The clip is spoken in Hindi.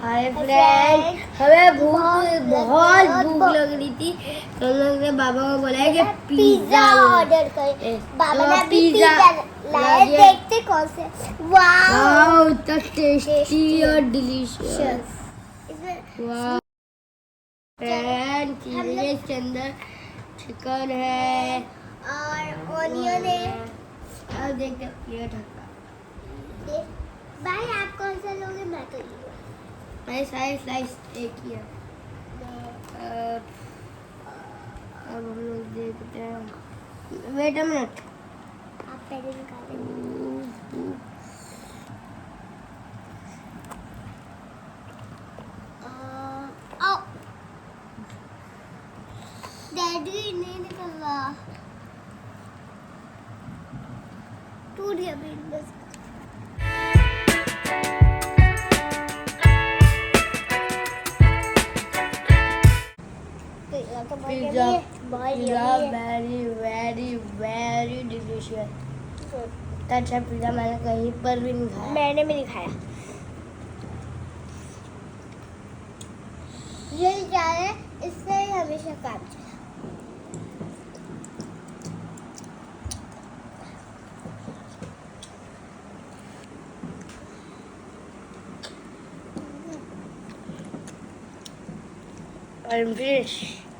हाय फ्रेंड, हमें बहुत भूख लग रही थी तो हम लोग ने बाबा को बोला है कि पिज्जा ऑर्डर करें। बाबा ने अभी पिज्जा लाए, देखते कौन से। वाओ, इतना टेस्टी और डिलीशियस। वाओ फ्रेंड, इसके अंदर चिकन है और ऑनियन है। और देखते प्लेट हटा। भाई आप कौन सा लोगे? मैं तो स्लाइस एक ही है। अब हम लोग देखते हैं। वेट अ मिनट, आप पहले निकालें। आओ डैडी, नहीं निकल रहा, टूट गया बस। Pizza very very very delicious. इतना अच्छा पिज्जा मैंने कहीं पर भी नहीं खाया। मैंने भी नहीं खाया। यही क्या है, इससे ही हमेशा काम चला। I'm finished.